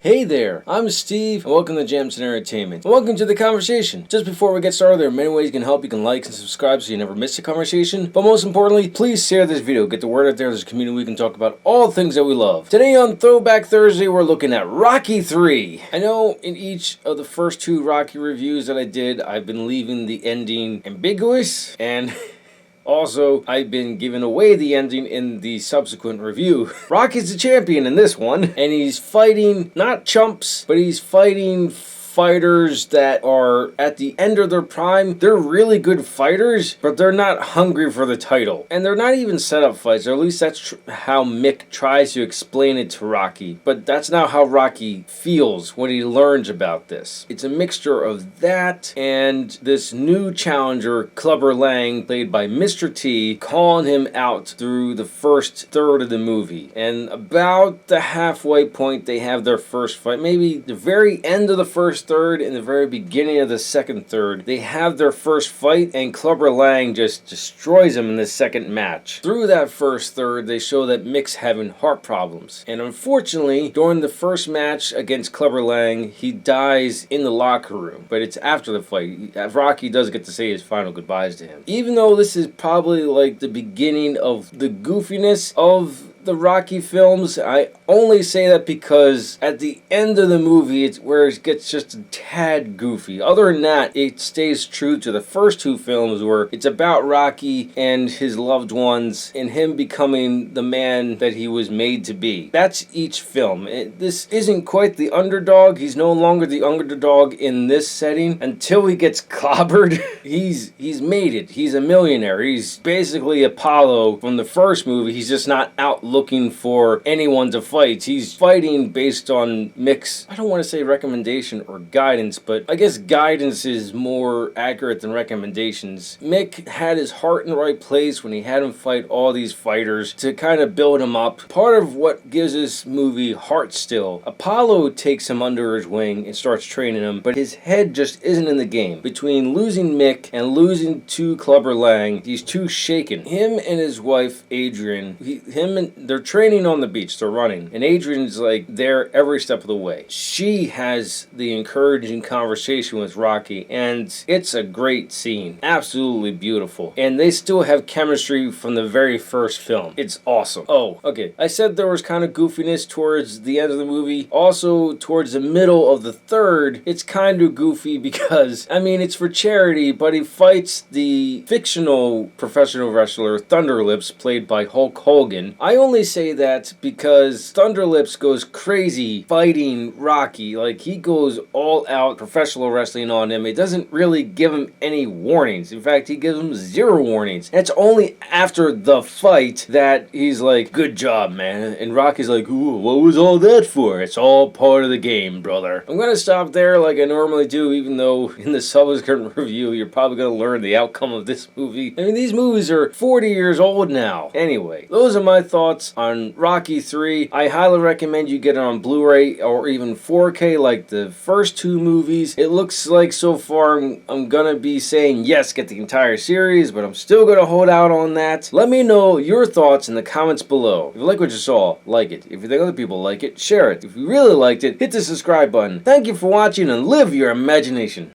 Hey there, I'm Steve, and welcome to Jamsin Entertainment. And welcome to the conversation. Just before we get started, there are many ways you can help. You can like and subscribe so you never miss a conversation. But most importantly, please share this video. Get the word out there. There's a community we can talk about all things that we love. Today on Throwback Thursday, we're looking at Rocky 3. I know in each of the first two Rocky reviews that I did, I've been leaving the ending ambiguous, and also, I've been giving away the ending in the subsequent review. Rocky's the champion in this one, and he's fighting not chumps, but he's fighting fighters that are at the end of their prime. They're really good fighters, but they're not hungry for the title. And they're not even setup fights, or at least that's how Mick tries to explain it to Rocky. But that's not how Rocky feels when he learns about this. It's a mixture of that and this new challenger, Clubber Lang, played by Mr. T, calling him out through the first third of the movie. And about the halfway point, they have their first fight. Maybe the very end of the first third and the very beginning of the second third, they have their first fight, and Clubber Lang just destroys him in the second match. Through that first third, they show that Mick's having heart problems, and unfortunately, during the first match against Clubber Lang, he dies in the locker room. But it's after the fight. Rocky does get to say his final goodbyes to him. Even though this is probably like the beginning of the goofiness of the Rocky films, I only say that because at the end of the movie, it's where it gets just a tad goofy. Other than that, it stays true to the first two films where it's about Rocky and his loved ones and him becoming the man that he was made to be. That's each film. This isn't quite the underdog. He's no longer the underdog in this setting until he gets clobbered. He's made it. He's a millionaire. He's basically Apollo from the first movie. He's just not out looking for anyone to fight. He's fighting based on Mick's, I don't want to say recommendation or guidance, but I guess guidance is more accurate than recommendations. Mick had his heart in the right place when he had him fight all these fighters to kind of build him up. Part of what gives this movie heart still, Apollo takes him under his wing and starts training him, but his head just isn't in the game. Between losing Mick and losing to Clubber Lang, he's too shaken. Him and his wife, Adrian, they're training on the beach, they're running, and Adrian's like there every step of the way. She has the encouraging conversation with Rocky, and it's a great scene. Absolutely beautiful. And they still have chemistry from the very first film. It's awesome. Oh, okay. I said there was kind of goofiness towards the end of the movie. Also, towards the middle of the third, it's kind of goofy because, I mean, it's for charity, but he fights the fictional professional wrestler Thunderlips, played by Hulk Hogan. I only say that because Thunderlips goes crazy fighting Rocky. Like, he goes all out professional wrestling on him. It doesn't really give him any warnings. In fact, he gives him 0 warnings. It's only after the fight that he's like, good job, man. And Rocky's like, ooh, what was all that for? It's all part of the game, brother. I'm gonna stop there like I normally do, even though in the subsequent review, you're probably gonna learn the outcome of this movie. I mean, these movies are 40 years old now. Anyway, those are my thoughts on Rocky 3. I highly recommend you get it on Blu-ray or even 4K like the first two movies. It looks like so far I'm gonna be saying yes, get the entire series, but I'm still gonna hold out on that. Let me know your thoughts in the comments below. If you like what you saw, like it. If you think other people like it, share it. If you really liked it, hit the subscribe button. Thank you for watching and live your imagination.